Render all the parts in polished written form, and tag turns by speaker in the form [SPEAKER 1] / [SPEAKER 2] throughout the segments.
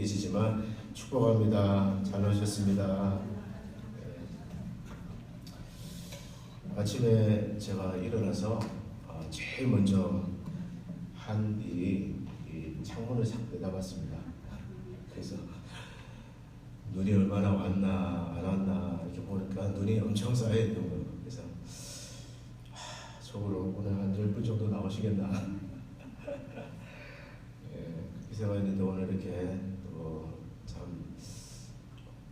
[SPEAKER 1] 계시지만 축복합니다. 잘 오셨습니다. 아침에 제가 일어나서 제일 먼저 한 일이 이 창문을 싹 내다봤습니다. 그래서 눈이 얼마나 왔나 안 왔나 이렇게 보니까 눈이 엄청 쌓여있는 거예요. 그래서 속으로 오늘 한 10분 정도 나오시겠나 그렇게 생각했는데 오늘 이렇게 참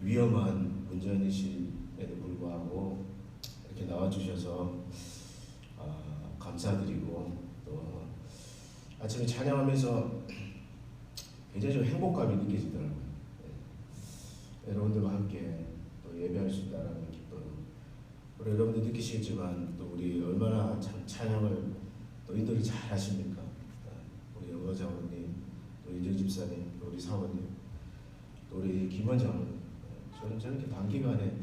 [SPEAKER 1] 위험한 운전이심에도 불구하고 이렇게 나와주셔서 감사드리고, 또 아침에 찬양하면서 굉장히 좀 행복감이 느껴지더라고요. 여러분들과 함께 또 예배할 수 있다는 기쁨, 우리 여러분들 느끼시겠지만 또 우리 얼마나 참 찬양을 또 인도를 잘 하십니까? 우리 영어 장로님, 또 이재 집사님, 또 우리 사모님, 또 우리 김원 장로님, 저는 저렇게 단기간에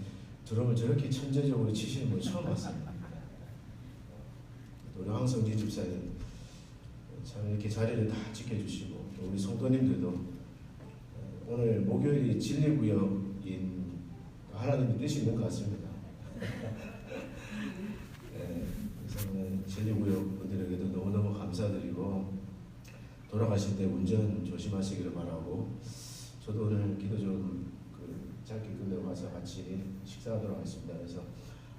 [SPEAKER 1] 드럼을 저렇게 천재적으로 치시는 걸 처음 봤습니다. 또 우리 황성진 집사님, 참 이렇게 자리를 다 지켜주시고, 또 우리 성도님들도 오늘 목요일이 진리구역인 하나님의 뜻이 있는 것 같습니다. 그래서 오늘 진리구역 분들에게도 너무너무 감사드리고, 돌아가실 때 운전 조심하시기를 바라고, 저도 오늘 기도 좀 짧게 끝내고 와서 같이 식사하도록 하겠습니다. 그래서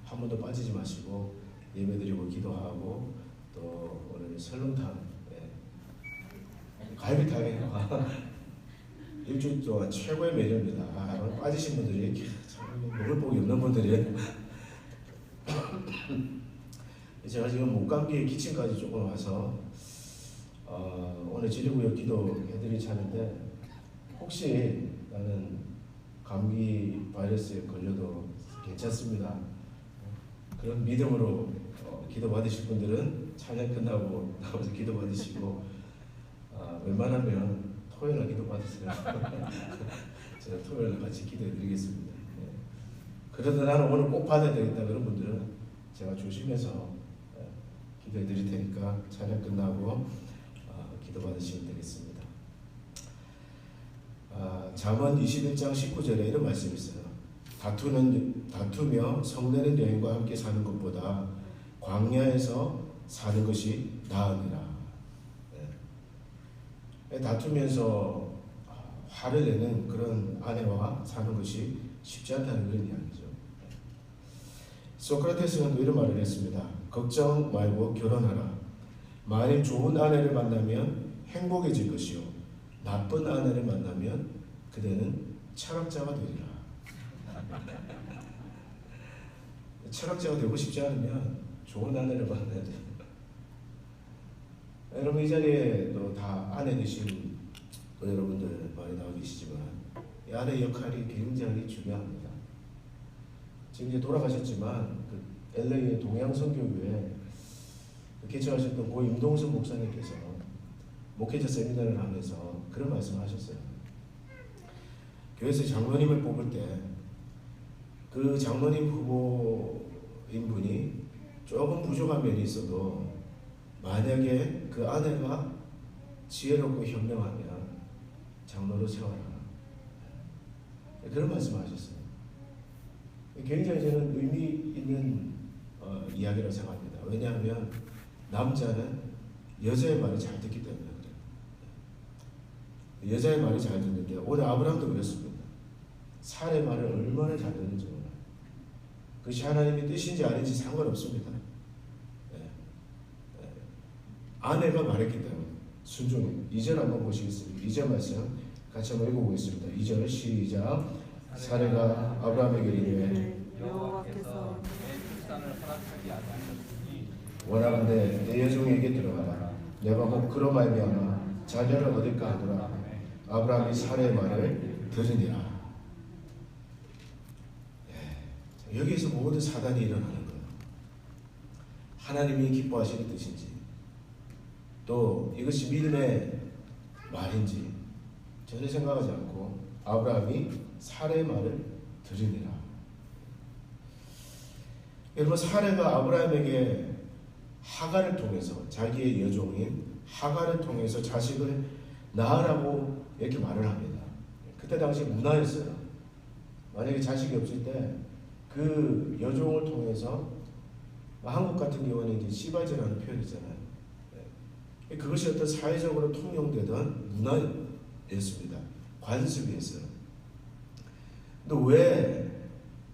[SPEAKER 1] 한 번도 빠지지 마시고 예배드리고 기도하고, 또 오늘 설렁탕, 갈비탕에 일주일 동안 최고의 메뉴입니다. 오늘 빠지신 분들이 참 먹을 복이 없는 분들이 제가 지금 목감기에 기침까지 조금 와서 오늘 진리구역 기도해드릴 차례인데, 혹시 나는 감기 바이러스에 걸려도 괜찮습니다, 그런 믿음으로 기도 받으실 분들은 찬양 끝나고 나와서 기도 받으시고, 웬만하면 토요일날 기도 받으세요. 제가 토요일날 같이 기도해 드리겠습니다. 그러다 나는 오늘 꼭 받아야 되겠다 그런 분들은 제가 조심해서 기도해 드릴 테니까 찬양 끝나고 기도 받으시면 되겠습니다. 잠언 21장 19절에 이런 말씀이 있어요. 다투며 성내는 여인과 함께 사는 것보다 광야에서 사는 것이 나으니라. 다투면서 화를 내는 그런 아내와 사는 것이 쉽지 않다는 그런 이야기죠. 소크라테스는 또 이런 말을 했습니다. 걱정 말고 결혼하라. 만일 좋은 아내를 만나면 행복해질 것이요, 나쁜 아내를 만나면 그대는 철학자가 되리라. 철학자가 되고 싶지 않으면 좋은 아내를 만나야 돼요. 여러분 이 자리에 또 다 아내 되신 여러분들 많이 나와 계시지만, 이 아내 역할이 굉장히 중요합니다. 지금 이제 돌아가셨지만 LA의 동양선교회 개척하셨던 고 임동선 목사님께서 목회자 세미나를 하면서 그런 말씀을 하셨어요. 교회에서 장로님을 뽑을 때 그 장로님 후보인 분이 조금 부족한 면이 있어도 만약에 그 아내가 지혜롭고 현명하면 장로로 세워라, 그런 말씀을 하셨어요. 굉장히 저는 의미 있는 이야기라고 생각합니다. 왜냐하면 남자는 여자의 말을 잘 듣기 때문에 그래요. 여자의 말이 잘 듣는데 오늘 아브라함도 그랬습니다. 사례의 말을 얼마나 잘 듣는지 몰라요. 그것이 하나님의 뜻인지 아닌지 상관없습니다. 아내가 말했기 때문에 순종해. 2절 한번 보시겠습니다. 2절 말씀 같이 한번 읽어보겠습니다. 2절 시작. 사례가 아브라함에게 이르되
[SPEAKER 2] 여호와께서 내 출산을 허락하지 아니하셨으니
[SPEAKER 1] 원하건대 내 여종에게 들어가라. 내가 곧 그로 말미암아 자녀를 얻을까 하더라. 아브라함이 사례의 말을 들으니라. 여기에서 모든 사단이 일어나는 거예요. 하나님이 기뻐하시는 뜻인지, 또 이것이 믿음의 말인지 전혀 생각하지 않고 아브라함이 사례의 말을 들으니라. 여러분, 사례가 아브라함에게 하갈을 통해서, 자기의 여종인 하갈을 통해서 자식을 낳으라고 이렇게 말을 합니다. 그때 당시 문화였어요. 만약에 자식이 없을 때 그 여종을 통해서 한국 같은 경우는 이제 씨바지라는 표현이 있잖아요. 그것이 어떤 사회적으로 통용되던 문화였습니다. 관습이었어요. 근데 왜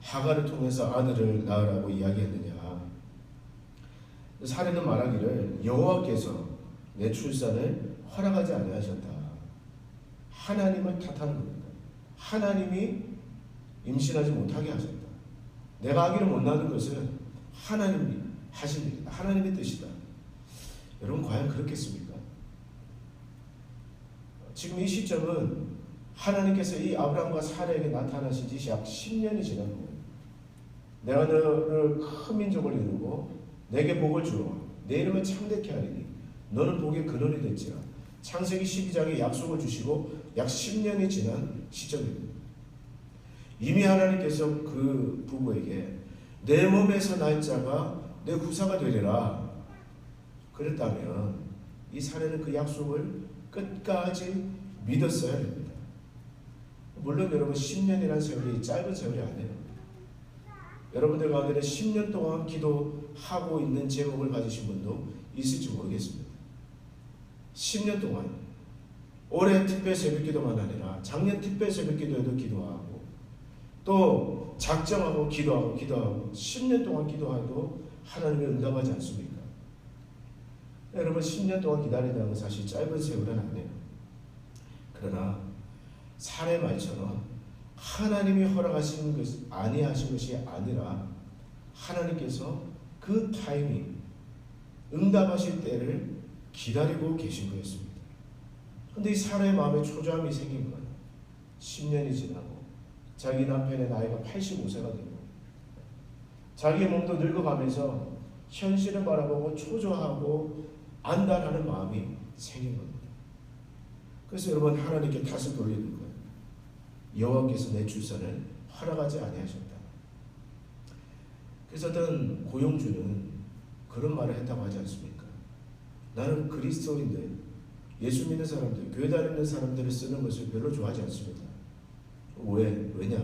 [SPEAKER 1] 하가를 통해서 아들을 낳으라고 이야기했느냐? 사례는 말하기를 여호와께서 내 출산을 허락하지 아니하셨다. 하나님을 탓하는 겁니다. 하나님이 임신하지 못하게 하셨다. 내가 아기를 못 낳는 것은 하나님이 하신 일이다. 하나님의 뜻이다. 여러분 과연 그렇겠습니까? 지금 이 시점은 하나님께서 이 아브라함과 사라에게 나타나신 지 약 10년이 지난 거예요. 내가 너를 큰 민족을 이루고 내게 복을 주어 내 이름을 참되게 하리니 너는 복의 근원이 될지라. 창세기 12장에 약속을 주시고 약 10년이 지난 시점입니다. 이미 하나님께서 그 부부에게 내 몸에서 날 자가 내 후사가 되리라 그랬다면 이 사례는 그 약속을 끝까지 믿었어야 됩니다. 물론 여러분 10년이라는 세월이 짧은 세월이 아니에요. 여러분들 가운데는 10년 동안 기도하고 있는 제목을 가지신 분도 있을지 모르겠습니다. 10년 동안 올해 특별 새벽기도만 아니라 작년 특별 새벽기도에도 기도하고 또 작정하고 기도하고 10년 동안 기도해도 하나님이 응답하지 않습니까? 여러분 10년 동안 기다린다는 건 사실 짧은 세월은 아니에요. 그러나 사례 말처럼 하나님이 허락하신 것이 아니하신 것이 아니라 하나님께서 그 타이밍 응답하실 때를 기다리고 계신 거였습니다. 그런데 이 사례의 마음에 초조함이 생긴 거예요. 10년이 지나고 자기 남편의 나이가 85세가 되고 자기의 몸도 늙어가면서 현실을 바라보고 초조하고 안달하는 마음이 생긴 겁니다. 그래서 여러분 하나님께 탓을 돌리는 거예요. 여호와께서 내 출산을 허락하지 아니하셨다. 그래서 어떤 고용주는 그런 말을 했다고 하지 않습니까? 나는 그리스도인들, 예수 믿는 사람들, 교회 다니는 사람들을 쓰는 것을 별로 좋아하지 않습니다. 왜냐?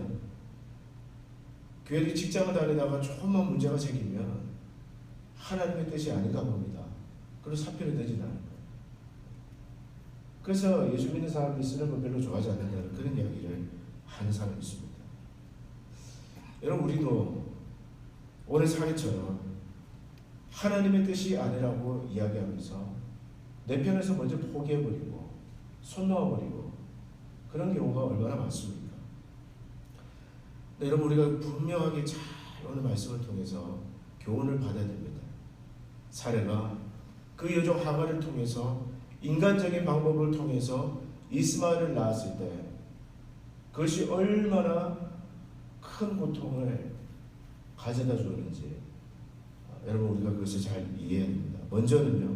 [SPEAKER 1] 교회 직장을 다니다가 조금만 문제가 생기면 하나님의 뜻이 아닌가 봅니다. 그래서 사표를 내지는 않아요. 그래서 예수 믿는 사람들이 쓰는 걸 별로 좋아하지 않는다는 그런 이야기를 하는 사람이 있습니다. 여러분 우리도 올해 사례처럼 하나님의 뜻이 아니라고 이야기하면서 내 편에서 먼저 포기해버리고 손 놓아버리고 그런 경우가 얼마나 많습니까? 네, 여러분 우리가 분명하게 잘 오늘 말씀을 통해서 교훈을 받아야 됩니다. 사례가 그 여종 하가를 통해서 인간적인 방법을 통해서 이스마엘을 낳았을 때 그것이 얼마나 큰 고통을 가져다 주었는지 여러분 우리가 그것을 잘 이해해야 됩니다. 먼저는요,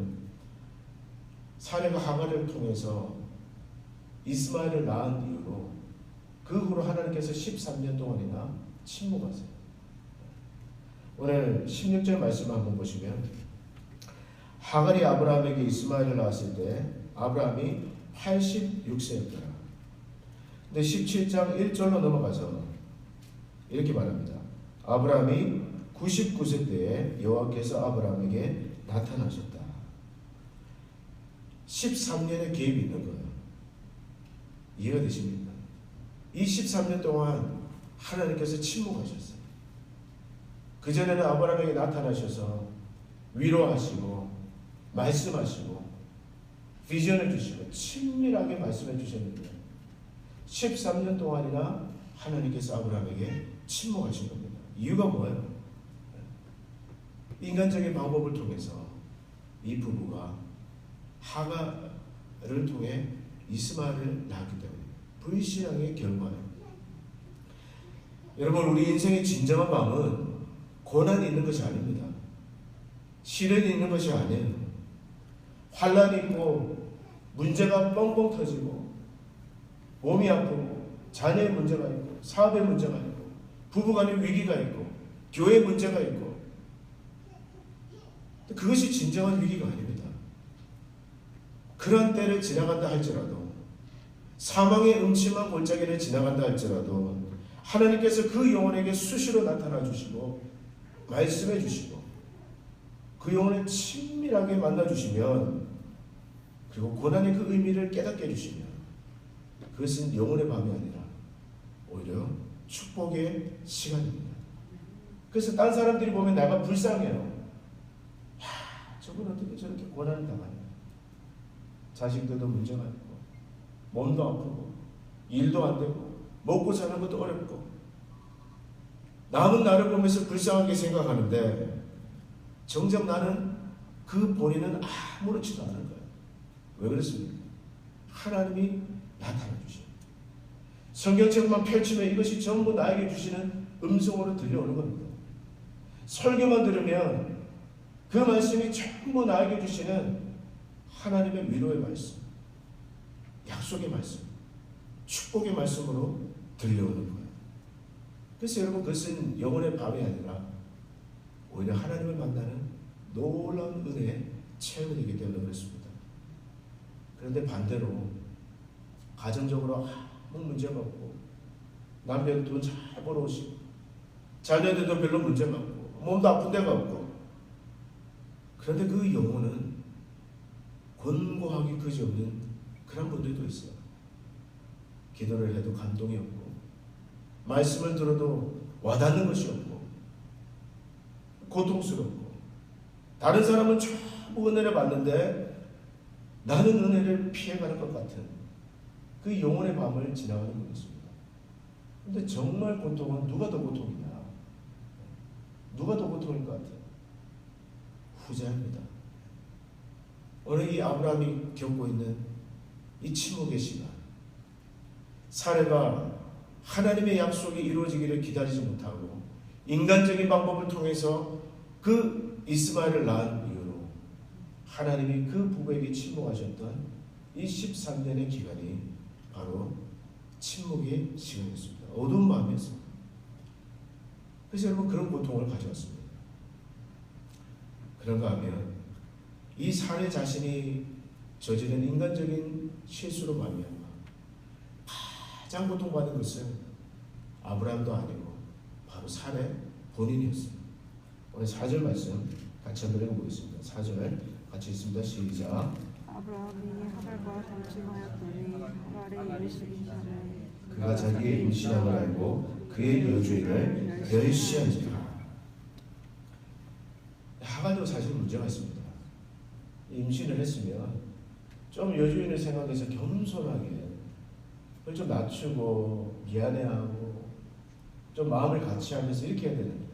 [SPEAKER 1] 사례가 하가를 통해서 이스마엘을 낳은 이후로 그 후로 하나님께서 13년 동안이나 침묵하세요. 오늘 16절 말씀을 한번 보시면 하갈이 아브라함에게 이스마엘을 낳았을 때 아브라함이 86세였더라. 근데 17장 1절로 넘어가서 이렇게 말합니다. 아브라함이 99세 때에 여호와께서 아브라함에게 나타나셨다. 13년의 개입이 있는 거예요. 이해가 되십니까? 이 13년 동안 하나님께서 침묵하셨어요. 그전에는 아브라함에게 나타나셔서 위로하시고 말씀하시고 비전을 주시고 친밀하게 말씀해 주셨는데 13년 동안이나 하나님께서 아브라함에게 침묵하신 겁니다. 이유가 뭐예요? 인간적인 방법을 통해서 이 부부가 하가를 통해 이스마엘을 낳았기 때문에 불신앙의 결과예요. 여러분 우리 인생의 진정한 마음은 고난이 있는 것이 아닙니다. 시련이 있는 것이 아니에요. 환난이 있고 문제가 뻥뻥 터지고 몸이 아프고 자녀의 문제가 있고 사업의 문제가 있고 부부간의 위기가 있고 교회 문제가 있고 그것이 진정한 위기가 아닙니다. 그런 때를 지나간다 할지라도 사망의 음침한 골짜기를 지나간다 할지라도 하나님께서 그 영혼에게 수시로 나타나 주시고 말씀해 주시고 그 영혼을 친밀하게 만나 주시면, 그리고 고난의 그 의미를 깨닫게 해주시면, 그것은 영혼의 밤이 아니라 오히려 축복의 시간입니다. 그래서 딴 사람들이 보면 내가 불쌍해요. 저분 어떻게 저렇게 고난을 당하냐. 자식들도 문제가 있고 몸도 아프고 일도 안 되고 먹고 사는 것도 어렵고, 남은 나를 보면서 불쌍하게 생각하는데 정작 나는 그 본인은 아무렇지도 않은 거예요. 왜 그렇습니까? 하나님이 나타나 주시고 성경책만 펼치면 이것이 전부 나에게 주시는 음성으로 들려오는 겁니다. 설교만 들으면 그 말씀이 전부 나에게 주시는 하나님의 위로의 말씀, 약속의 말씀, 축복의 말씀으로 들려오는 거예요. 그래서 여러분, 그것은 영혼의 밤이 아니라 오히려 하나님을 만나는 놀라운 은혜의 체험이기 때문에 그렇습니다. 그런데 반대로 가정적으로 아무 문제가 없고 남편 돈 잘 벌어오시고 자녀들도 별로 문제가 없고 몸도 아픈 데가 없고, 그런데 그 영혼은 권고하기 그지없는 그런 분들도 있어요. 기도를 해도 감동이 없고 말씀을 들어도 와닿는 것이 없고 고통스럽고, 다른 사람은 전부 은혜를 받는데 나는 은혜를 피해가는 것 같은 그 영혼의 밤을 지나가는 것입니다. 그런데 정말 고통은 누가 더 고통이냐? 누가 더 고통일 것 같아요? 후자입니다. 오늘 이 아브라함이 겪고 있는 이 침묵의 시간, 사례가 하나님의 약속이 이루어지기를 기다리지 못하고 인간적인 방법을 통해서 그 이스마엘을 낳은 이유로 하나님이 그 부부에게 침묵하셨던 이 13년의 기간이 바로 침묵의 시간이었습니다. 어두운 마음이었습니다. 그래서 여러분, 그런 고통을 가져왔습니다. 그런가 하면 이 사례 자신이 저지른 인간적인 실수로 말미암아 가장 고통받은 것은 아브라함도 아니고 바로 사례 본인이었습니다. 오늘 4절 말씀 같이 한번 읽어보겠습니다. 4절 같이 읽습니다. 시작.
[SPEAKER 3] 아브라함이 하갈과 동침하였더니 하갈의 임신자를
[SPEAKER 1] 그가 자기의 임신함을 알고 그의 여주인을 멸시한지라. 하갈도 사실 문제가 있습니다. 임신을 했으면 좀 여주인을 생각해서 겸손하게 그걸 좀 낮추고 미안해하고 좀 마음을 같이 하면서 이렇게 해야 되는데,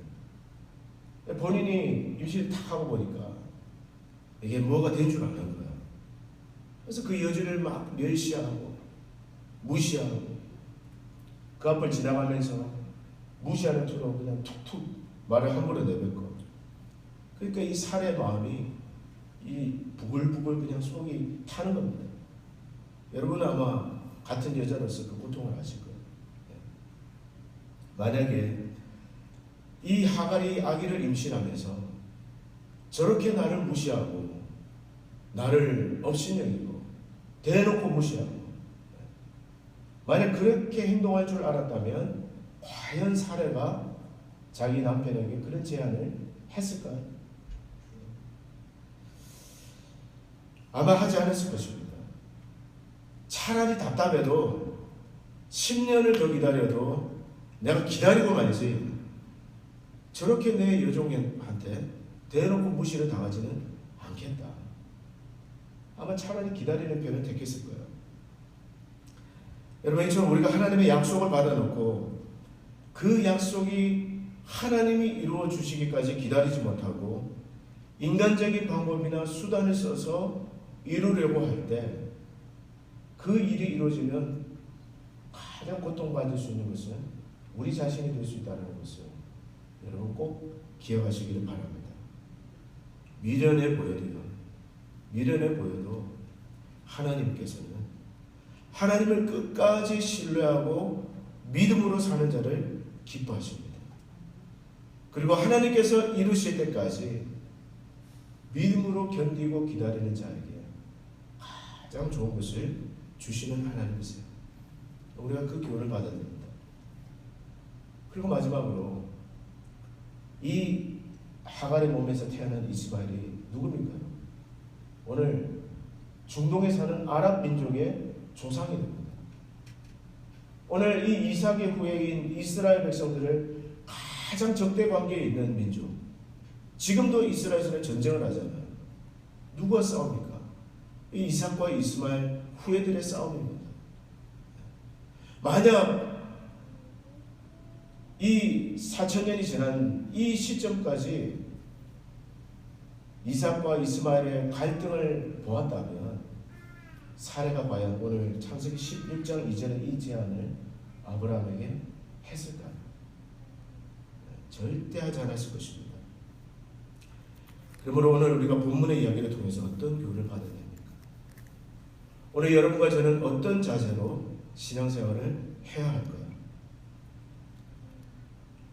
[SPEAKER 1] 본인이 임신을 탁 하고 보니까 이게 뭐가 된 줄 아는 거야. 그래서 그 여주인을 막 멸시하고 무시하고 그 앞을 지나가면서 무시하는 투로 그냥 툭툭 말을 함부로 내뱉고, 그러니까 이 살의 마음이 이 부글부글 그냥 속이 타는 겁니다. 여러분은 아마 같은 여자로서 그 고통을 아실 거예요. 만약에 이 하갈이 아기를 임신하면서 저렇게 나를 무시하고 나를 업신여기고 대놓고 무시하고, 만약 그렇게 행동할 줄 알았다면 과연 사례가 자기 남편에게 그런 제안을 했을까요? 아마 하지 않았을 것입니다. 차라리 답답해도 10년을 더 기다려도 내가 기다리고만이지 저렇게 내 여종한테 대놓고 무시를 당하지는 않겠다. 아마 차라리 기다리는 편을 택했을 거예요. 여러분, 이처럼 우리가 하나님의 약속을 받아놓고 그 약속이 하나님이 이루어 주시기까지 기다리지 못하고 인간적인 방법이나 수단을 써서 이루려고 할 때 그 일이 이루어지면 가장 고통받을 수 있는 것은 우리 자신이 될 수 있다는 것을 여러분 꼭 기억하시기를 바랍니다. 미련해 보여도 하나님께서는 하나님을 끝까지 신뢰하고 믿음으로 사는 자를 기뻐하십니다. 그리고 하나님께서 이루실 때까지 믿음으로 견디고 기다리는 자에게 가장 좋은 것을 주시는 하나님이세요. 우리가 그 교훈을 받아야 됩니다. 그리고 마지막으로 이 하갈의 몸에서 태어난 이스마엘이 누굽니까요? 오늘 중동에 사는 아랍 민족의 조상이 됩니다. 오늘 이 이삭의 후예인 이스라엘 백성들을 가장 적대 관계에 있는 민족, 지금도 이스라엘에서는 전쟁을 하잖아요. 누가 싸웁니까? 이 이삭과 이스마엘 후예들의 싸움입니다. 만약 이 4,000년이 지난 이 시점까지 이삭과 이스마엘의 갈등을 보았다면 사례가 과연 오늘 창세기 11장 이전에 이 제안을 아브라함에게 했을까요? 절대 하지 않았을 것입니다. 그러므로 오늘 우리가 본문의 이야기를 통해서 어떤 교훈을 받아야 됩니까? 오늘 여러분과 저는 어떤 자세로 신앙생활을 해야 할까요?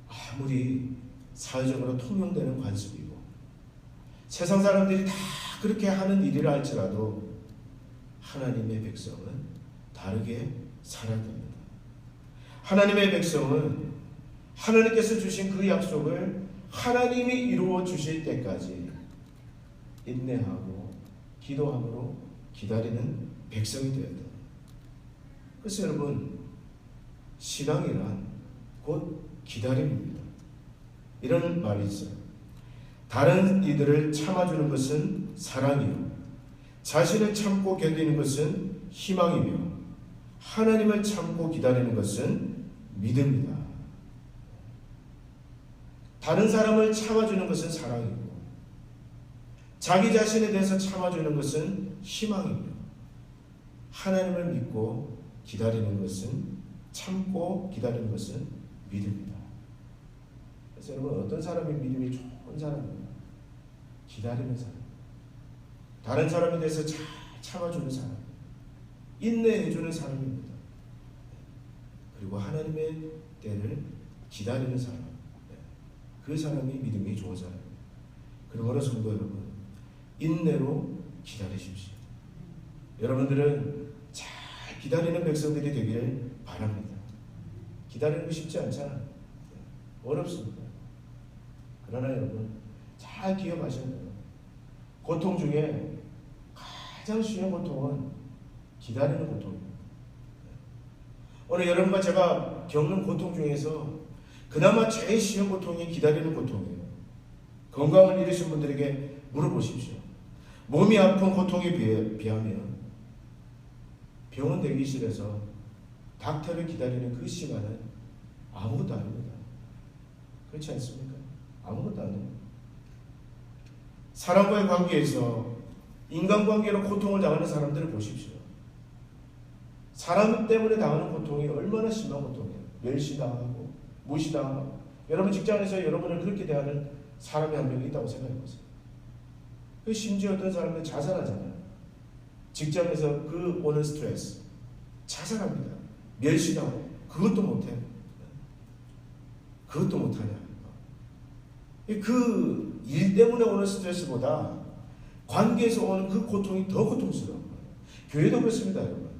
[SPEAKER 1] 아무리 사회적으로 통용되는 관습이고 세상 사람들이 다 그렇게 하는 일이라 할지라도 하나님의 백성은 다르게 살아야 됩니다. 하나님의 백성은 하나님께서 주신 그 약속을 하나님이 이루어 주실 때까지 인내하고 기도함으로 기다리는 백성이 되어야 됩니다. 그래서 여러분, 신앙이란 곧 기다림입니다. 이런 말이 있어요. 다른 이들을 참아주는 것은 사랑이요, 자신을 참고 견디는 것은 희망이며, 하나님을 참고 기다리는 것은 믿음이다. 다른 사람을 참아주는 것은 사랑이고, 자기 자신에 대해서 참아주는 것은 희망이며, 하나님을 믿고 기다리는 것은, 참고 기다리는 것은 믿음이다. 그래서 여러분, 어떤 사람이 믿음이 좋은 사람입니다. 기다리는 사람, 다른 사람에 대해서 잘 참아주는 사람, 인내해주는 사람입니다. 그리고 하나님의 때를 기다리는 사람, 그 사람이 믿음이 좋은 사람입니다. 그러므로 성도 여러분, 인내로 기다리십시오. 여러분들은 잘 기다리는 백성들이 되기를 바랍니다. 기다리는 거 쉽지 않잖아요. 어렵습니다. 그러나 여러분, 잘 기억하셔야 돼요. 고통 중에 가장 쉬운 고통은 기다리는 고통입니다. 오늘 여러분과 제가 겪는 고통 중에서 그나마 제일 쉬운 고통이 기다리는 고통이에요. 건강을 잃으신 분들에게 물어보십시오. 몸이 아픈 고통에 비하면 병원 대기실에서 닥터를 기다리는 그 시간은 아무것도 아닙니다. 그렇지 않습니까? 아무것도 아니에요. 사람과의 관계에서 인간관계로 고통을 당하는 사람들을 보십시오. 사람 때문에 당하는 고통이 얼마나 심한 고통이에요. 멸시당하고 무시당하고. 여러분 직장에서 여러분을 그렇게 대하는 사람이 한 명 있다고 생각해보세요. 심지어 어떤 사람은 자살하잖아요. 직장에서 그 오는 스트레스, 자살합니다. 멸시당하고. 그것도 못해. 그것도 못하냐. 그 일 때문에 오는 스트레스보다 관계에서 오는 그 고통이 더 고통스러운 거예요. 교회도 그렇습니다, 여러분.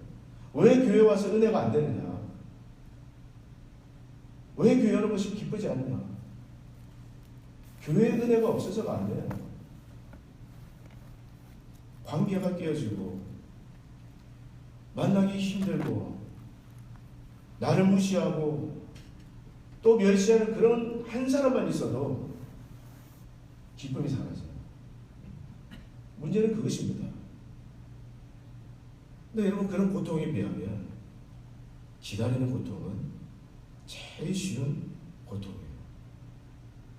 [SPEAKER 1] 왜 교회 와서 은혜가 안 되느냐? 왜 교회 오는 것이 기쁘지 않느냐? 교회에 은혜가 없어서가 안 돼요. 관계가 깨어지고 만나기 힘들고 나를 무시하고 또 멸시하는 그런 한 사람만 있어도 기쁨이 사라져요. 문제는 그것입니다. 근데 여러분, 그런 고통에 비하면 기다리는 고통은 제일 쉬운 고통이에요.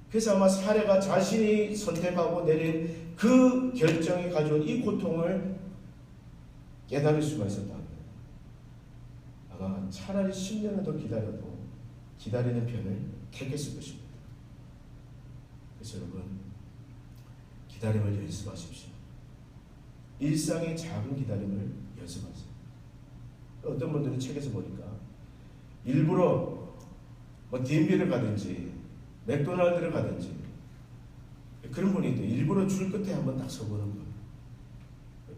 [SPEAKER 1] 그래서 아마 사례가 자신이 선택하고 내린 그 결정이 가져온 이 고통을 깨달을 수가 있었다면 아마 차라리 10년을 더 기다려도 기다리는 편을 택했을 것입니다. 그래서 여러분, 기다림을 연습하십시오. 일상의 작은 기다림을 연습하세요. 어떤 분들은 책에서 보니까 일부러 DMB를 가든지 맥도날드를 가든지 그런 분이 있대요. 일부러 줄 끝에 한번 딱 서보는 거예요.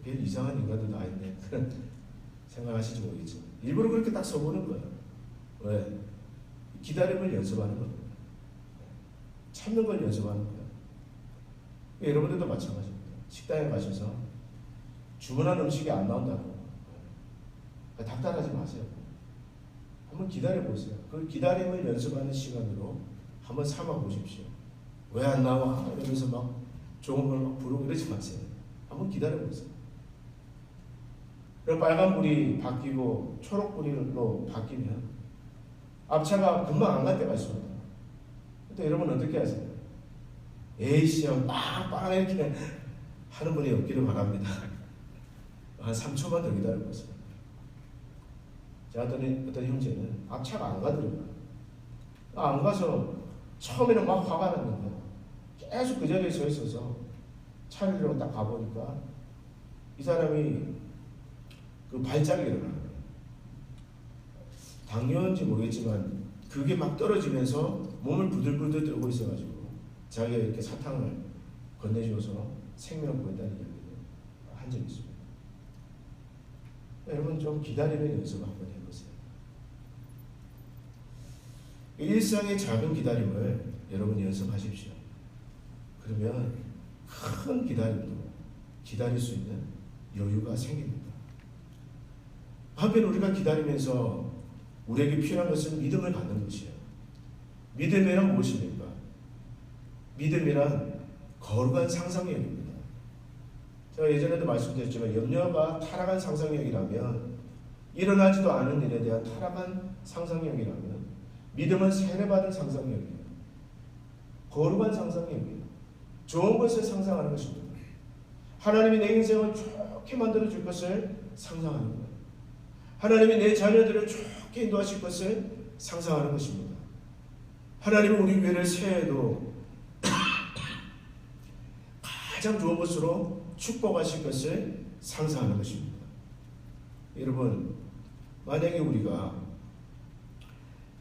[SPEAKER 1] 별 이상한 인간도 다 있네. 그런 생각하실지 모르겠지만 일부러 그렇게 딱 서보는 거예요. 왜? 기다림을 연습하는 거예요. 참는 걸 연습하는 거예요. 여러분들도 마찬가지입니다. 식당에 가셔서 주문한 음식이 안 나온다고 닥달하지 마세요. 한번 기다려보세요. 그 기다림을 연습하는 시간으로 한번 삼아보십시오. 왜 안 나와? 이러면서 막 좋은 걸 막 부르고 이러지 마세요. 한번 기다려보세요. 그럼 빨간불이 바뀌고 초록불로 바뀌면 앞차가 금방 안 갈 때가 있습니다. 그때 여러분 어떻게 하세요? 에이씨, 빵빵 이렇게 하는 분이 없기를 바랍니다. 한 3초만 더 기다려보세요. 자, 어떤 형제는 앞차가 안 가더라고요. 안 가서 처음에는 막 화가 났는데 계속 그 자리에 서 있어서 차를 들고 딱 가보니까 이 사람이 그 발작이 일어나는 거예요. 당뇨인지 모르겠지만 그게 막 떨어지면서 몸을 부들부들 떨고 있어가지고 자기가 이렇게 사탕을 건네줘서 생명을 구했다는 이야기를 한 적이 있습니다. 여러분 좀 기다리는 연습 한번 해보세요. 일상의 작은 기다림을 여러분 연습하십시오. 그러면 큰 기다림도 기다릴 수 있는 여유가 생깁니다. 한편 우리가 기다리면서 우리에게 필요한 것은 믿음을 갖는 것이에요. 믿음이란 무엇입니까? 믿음이란 거룩한 상상력입니다. 제가 예전에도 말씀드렸지만 염려가 타락한 상상력이라면 일어나지도 않은 일에 대한 타락한 상상력이라면 믿음은 세례받은 상상력이에요. 거룩한 상상력이에요. 좋은 것을 상상하는 것입니다. 하나님이 내 인생을 좋게 만들어줄 것을 상상하는 거예요. 하나님이 내 자녀들을 좋게 인도하실 것을 상상하는 것입니다. 하나님은 우리 교회를 새해에도 가장 좋은 것으로 축복하실 것을 상상하는 것입니다. 여러분, 만약에 우리가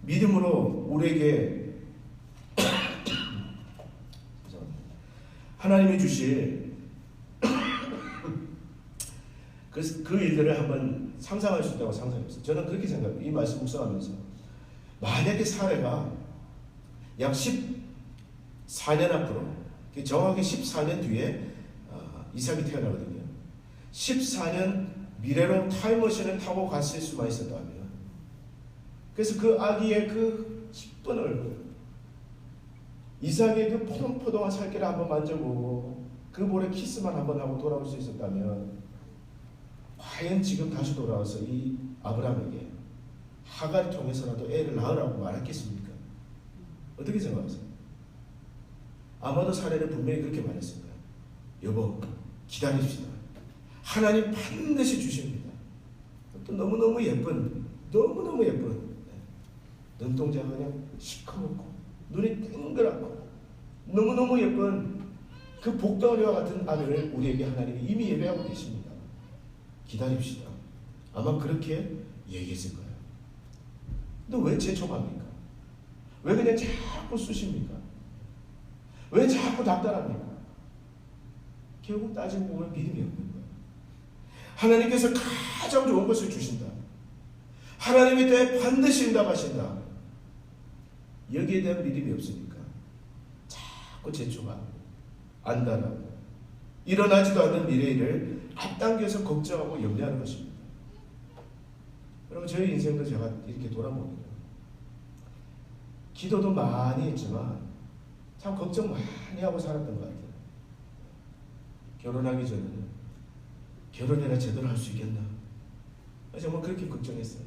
[SPEAKER 1] 믿음으로 우리에게 하나님이 주실 그 일들을 한번 상상할 수 있다고 상상했어요. 저는 그렇게 생각해요. 이 말씀 묵상하면서 만약에 사례가 약 14년 앞으로, 정확히 14년 뒤에 이삭이 태어나거든요. 14년 미래로 타임머신을 타고 갔을 수만 있었다면, 그래서 그 아기의 그 기쁜 얼굴, 이삭의 그 포동포동한 살결을 한번 만져보고 그 볼에 키스만 한번 하고 돌아올 수 있었다면, 과연 지금 다시 돌아와서 이 아브라함에게 하갈을 통해서라도 애를 낳으라고 말했겠습니까? 어떻게 생각하세요? 아마도 사례는 분명히 그렇게 말했을 거예요. 여보, 기다립시다. 하나님 반드시 주십니다. 또 너무너무 예쁜, 너무너무 예쁜 눈동자가 그냥 시커멓고 눈이 땡그랗고 너무너무 예쁜 그 복덩어리와 같은 아들을 우리에게 하나님이 이미 예배하고 계십니다. 기다립시다. 아마 그렇게 얘기했을 거예요. 근데 왜 재촉합니까? 왜 그냥 자꾸 쑤십니까? 왜 자꾸 닥달합니까? 결국 따지고 보면 믿음이 없는 거예요. 하나님께서 가장 좋은 것을 주신다. 하나님에 대해 반드시 응답하신다. 여기에 대한 믿음이 없으니까 자꾸 재촉하고 안달하고 일어나지도 않는 미래일을 앞당겨서 걱정하고 염려하는 것입니다. 여러분, 저희 인생도 제가 이렇게 돌아보면 기도도 많이 했지만 참 걱정 많이 하고 살았던 것 같아요. 결혼하기 전에는 결혼이나 제대로 할 수 있겠나? 정말 그렇게 걱정했어요.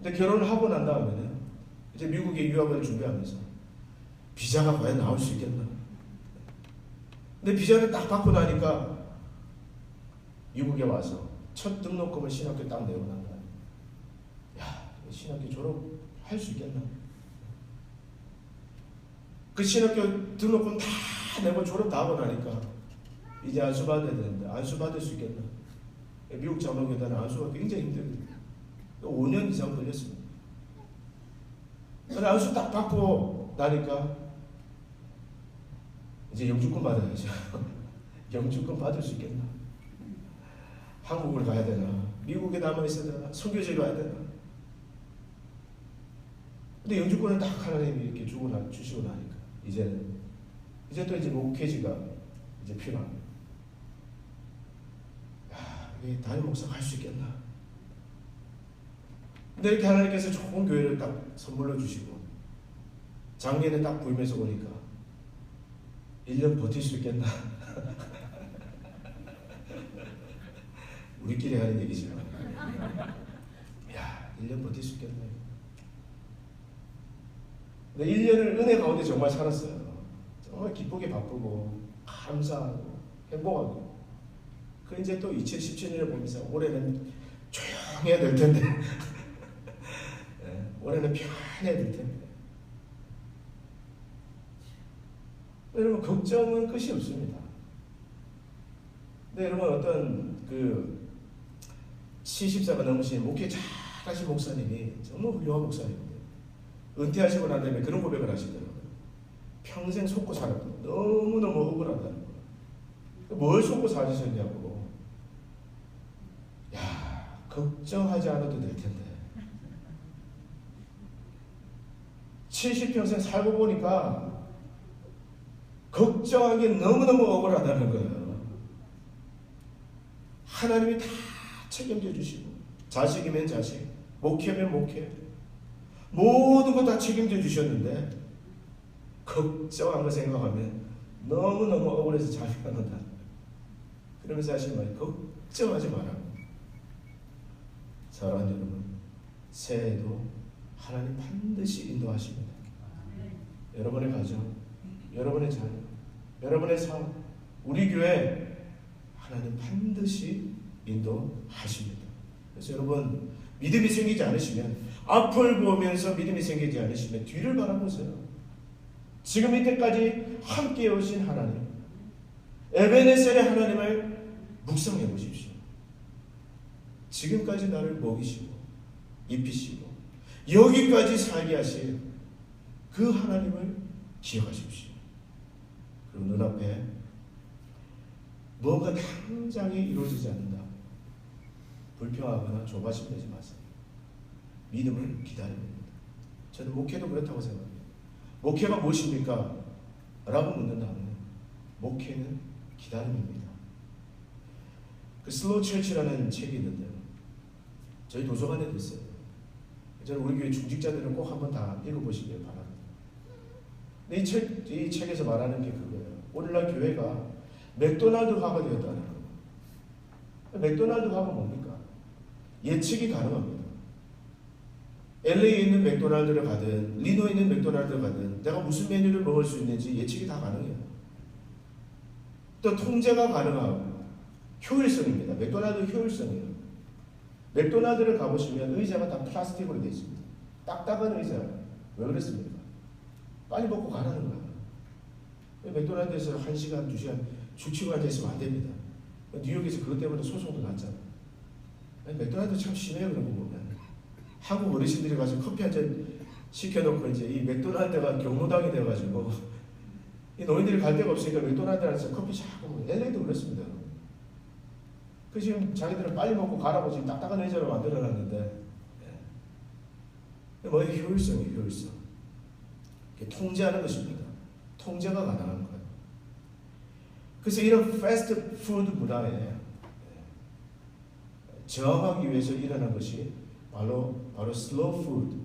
[SPEAKER 1] 근데 결혼을 하고 난 다음에는 이제 미국에 유학을 준비하면서 비자가 과연 나올 수 있겠나? 근데 비자를 딱 받고 나니까 미국에 와서 첫 등록금을 신학교 딱 내고 난 거야. 야, 신학교 졸업할 수 있겠나? 그 신학교 등록금 다 내고 졸업 다 하고 나니까 이제 안수 받아야 되는데 안수 받을 수 있겠나? 미국 장로교단은 안수가 굉장히 힘들거든요. 5년 이상 걸렸습니다. 그래서 안수 딱 받고 나니까 이제 영주권 받아야죠. 영주권 받을 수 있겠나? 한국을 가야 되나? 미국에 남아있어야 되나? 선교지로 와야 되나? 근데 영주권을 딱 하나님이 이렇게 주시고 나니까 이제 또 이제 목회지가 이제 필요합니다. 이 담임 목사가 할 수 있겠나? 근데 이렇게 하나님께서 좋은 교회를 딱 선물로 주시고 작년에 딱 부임해서 보니까 1년 버틸 수 있겠나? 우리끼리 하는 얘기지만 야 1년 버틸 수 있겠나? 근데 1년을 은혜 가운데 정말 살았어요. 정말 기쁘게 바쁘고 감사하고 행복하고. 그 이제 또 2017년을 보면서 올해는 조용해야 될 텐데 네, 올해는 편해야 될 텐데. 여러분 걱정은 끝이 없습니다. 근데 여러분 어떤 그 70세가 넘으신 목회 잘하신 목사님이 정말 훌륭한 목사님인데 은퇴하시고 난 다음에 그런 고백을 하시더라고요. 평생 속고 살았고 너무너무 억울하다는 거예요. 뭘 속고 사셨냐고. 야, 걱정하지 않아도 될 텐데 70평생 살고 보니까 걱정한 게 너무너무 억울하다는 거예요. 하나님이 다 책임져 주시고 자식이면 자식, 목회면 목회 모든 거 다 책임져 주셨는데 걱정한 거 생각하면 너무너무 억울해서 잠이 안 온다. 그러면서 하시는 말이 걱정하지 마라고. 사랑하는 여러분, 새해에도 하나님 반드시 인도하십니다. 여러분의 가정, 여러분의 자녀, 여러분의 삶, 우리 교회 하나님 반드시 인도하십니다. 그래서 여러분 믿음이 생기지 않으시면 앞을 보면서 믿음이 생기지 않으시면 뒤를 바라보세요. 지금 이때까지 함께 오신 하나님, 에베네셀의 하나님을 묵상해 보십시오. 지금까지 나를 먹이시고 입히시고 여기까지 살게 하신 그 하나님을 기억하십시오. 그리고 눈앞에 뭔가 당장에 이루어지지 않는다. 불평하거나 조바심내지 마세요. 믿음을 기다립니다. 저는 목회도 그렇다고 생각합니다. 목회가 무엇입니까? 라고 묻는다면 목회는 기다림입니다. 그 슬로우 철치라는 책이 있는데요. 저희 도서관에도 있어요. 저는 우리 교회 중직자들은 꼭 한번 다 읽어보시길 바랍니다. 근데 이 책에서 말하는 게 그거예요. 오늘날 교회가 맥도날드화가 되었다는 거예요. 맥도날드화가 뭡니까? 예측이 가능합니다. LA에 있는 맥도날드를 가든 리노에 있는 맥도날드를 가든 내가 무슨 메뉴를 먹을 수 있는지 예측이 다 가능해요. 또 통제가 가능하고 효율성입니다. 맥도날드 효율성이에요. 맥도날드를 가보시면 의자가 다 플라스틱으로 되어 있습니다. 딱딱한 의자. 왜 그랬습니까? 빨리 먹고 가라는 거예요. 맥도날드에서 1시간, 2시간 죽치고 앉아있으면 안 됩니다. 뉴욕에서 그것 때문에 소송도 났잖아요. 맥도날드 참 심해요. 그런 거 보면. 한국 어르신들이 가서 커피 한 잔 시켜놓고 이제 이 맥도날드가 경로당이 돼가지고 이 노인들이 갈 데가 없으니까 맥도날드 안에서 커피 자꾸 먹어요. LA도 그렇습니다. 그 지금 자기들은 빨리 먹고 가라고 지금 딱딱한 의자로 만들어놨는데 뭐의 효율성이에요. 효율성. 통제하는 것입니다. 통제가 가능한 거예요. 그래서 이런 패스트푸드 문화에 저항하기 위해서 일어난 것이 바로 슬로우 푸드.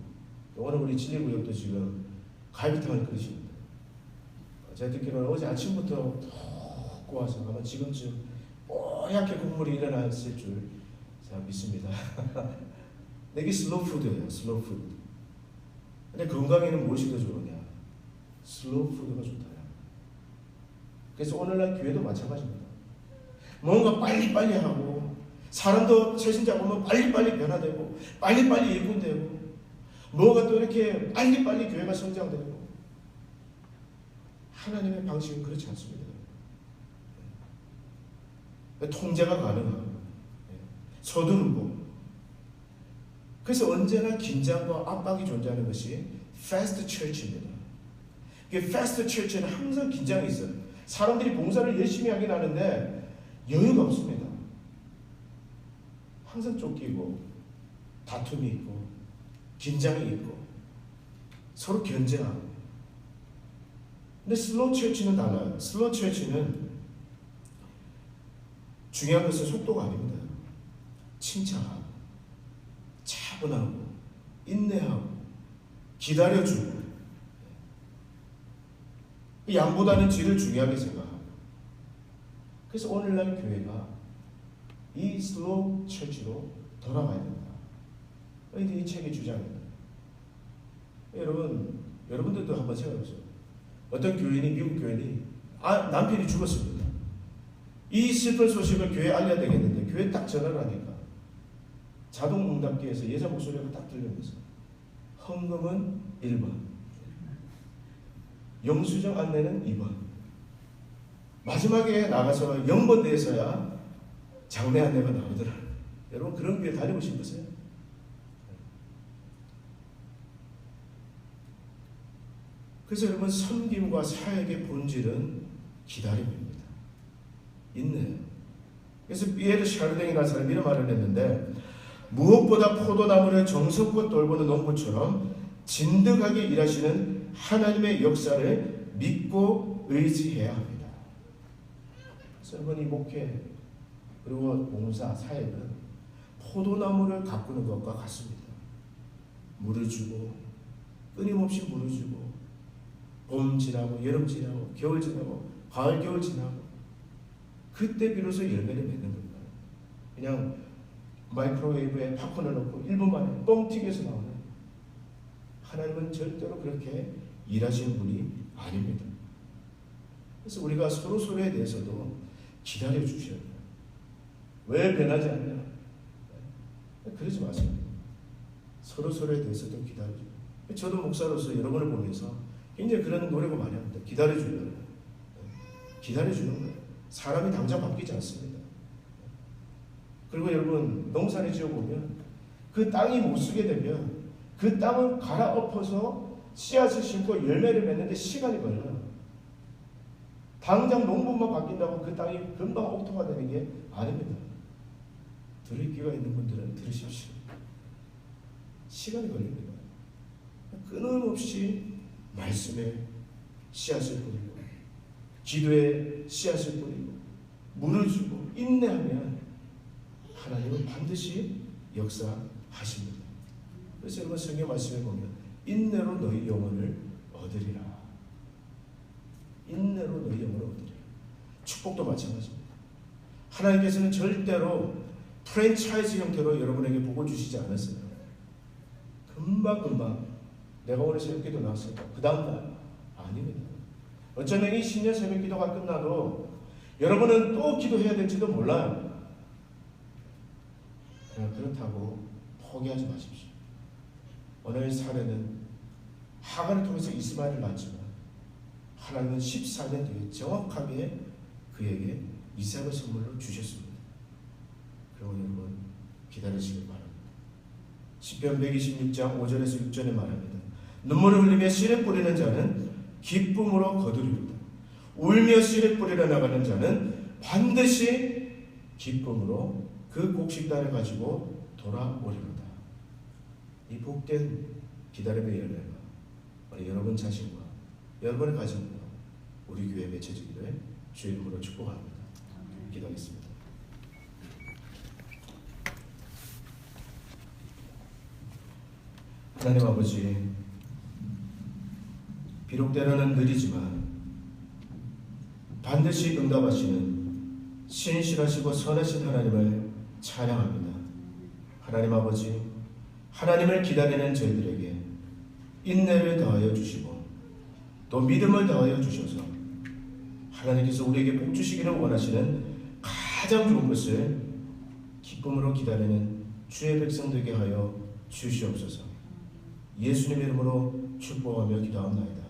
[SPEAKER 1] 오늘 우리 진리구역도 지금 갈비탕을 끓이십니다. 제가 듣기로는 어제 아침부터 푹 구워서 아마 지금쯤 뽀얗게 국물이 일어났을 줄 제가 믿습니다. 이게 슬로우 푸드예요. 슬로우 푸드. 근데 건강에는 무엇이 더 좋으냐? 슬로우 푸드가 좋다. 그래서 오늘날 교회도 마찬가지입니다. 뭔가 빨리빨리 하고 사람도 최신자 보면 빨리빨리 변화되고 빨리빨리 일꾼되고 뭐가 또 이렇게 빨리빨리 교회가 성장되고 하나님의 방식은 그렇지 않습니다. 통제가 가능하고 서두르고 그래서 언제나 긴장과 압박이 존재하는 것이 패스트 처치입니다. 패스트 처치는 항상 긴장이 있어요. 사람들이 봉사를 열심히 하긴 하는데 여유가 없습니다. 항상 쫓기고 다툼이 있고 긴장이 있고 서로 견제하고. 근데 슬로우 처치는 달라요. 슬로우 처치는 중요한 것은 속도가 아닙니다. 칭찬하고 차분하고 인내하고 기다려주고, 양보다는 질을 중요하게 생각하고. 그래서 오늘날 교회가 이 슬로우 처치로 돌아가야 된다. 이 책의 주장입니다. 여러분들도 한번 생각해보세요. 어떤 교인이, 미국 교인이 남편이 죽었습니다. 이 슬픈 소식을 교회에 알려야 되겠는데 교회에 딱 전화를 하니까 자동 응답기에서 여자 목소리가 딱 들리면서 헌금은 1번, 영수증 안내는 2번, 마지막에 나가서 영번대에서야 장례 안내가 나오더라. 여러분 그런 교회 다니고 싶으세요? 그래서 여러분 섬김과 사역의 본질은 기다림입니다. 있네요. 그래서 피에르 샤르댕이라는 사람이 이런 말을 했는데, 무엇보다 포도나무를 정성껏 돌보는 농부처럼 진득하게 일하시는 하나님의 역사를 믿고 의지해야 합니다. 그래서 여러분 이 목회 그리고 봉사 사역은 포도나무를 가꾸는 것과 같습니다. 물을 주고 끊임없이 물을 주고, 봄 지나고 여름 지나고 겨울 지나고 가을 겨울 지나고, 그때 비로소 열매를 맺는 겁니다. 그냥 마이크로웨이브에 팝콘을 넣고 1분 만에 뻥 튀겨서 나오는, 하나님은 절대로 그렇게 일하시는 분이 아닙니다. 그래서 우리가 서로에 대해서도 기다려 주셔야 돼요. 왜 변하지 않냐? 그러지 마세요. 서로에 대해서도 기다려 주세요. 저도 목사로서 여러분을 보면서 굉장히 그런 노력을 많이 합니다. 기다려 주려고. 기다려 주는 거예요. 사람이 당장 바뀌지 않습니다. 그리고 여러분 농사를 지어보면 그 땅이 못 쓰게 되면 그 땅을 갈아엎어서 씨앗을 심고 열매를 맺는데 시간이 걸려요. 당장 농부만 바뀐다고 그 땅이 금방 옥토가 되는 게 아닙니다. 들을 귀가 있는 분들은 들으십시오. 시간이 걸립니다. 끊임없이 말씀에 씨앗을 뿌리고 기도에 씨앗을 뿌리고 물을 주고 인내하면 하나님은 반드시 역사하십니다. 그래서 여러분 성경 말씀에 보면 인내로 너희 영혼을 얻으리라. 인내로 너희 영혼을 얻으리라. 축복도 마찬가지입니다. 하나님께서는 절대로 프랜차이즈 형태로 여러분에게 복을 주시지 않았어요. 금방 내가 오늘 새벽기도 나왔으니까 그 다음날 아닙니다. 어쩌면 이 신년 새벽기도가 끝나도 여러분은 또 기도해야 될지도 몰라요. 그냥 그렇다고 포기하지 마십시오. 오늘 사례는 하간을 통해서 이스마엘을 낳았지만 하나님은 14년 뒤에 정확하게 그에게 이삭을 선물로 주셨습니다. 그리고 여러분 기다리시길 바랍니다. 시편 126장 5절에서 6절에 말합니다. 눈물을 흘리며 씨를 뿌리는 자는 기쁨으로 거두리로다. 울며 씨를 뿌리러 나가는 자는 반드시 기쁨으로 그 곡식단을 가지고 돌아오리로다. 이 복된 기다림의 열매가 우리 여러분 자신과 여러분의 가정과 우리 교회에 맺혀지기를 주의 이름으로 축복합니다. 기도하겠습니다. 하나님 아버지, 비록 때로는 느리지만 반드시 응답하시는 신실하시고 선하신 하나님을 찬양합니다. 하나님 아버지, 하나님을 기다리는 저희들에게 인내를 더하여 주시고 또 믿음을 더하여 주셔서 하나님께서 우리에게 복 주시기를 원하시는 가장 좋은 것을 기쁨으로 기다리는 주의 백성 되게 하여 주시옵소서. 예수님의 이름으로 축복하며 기도합니다.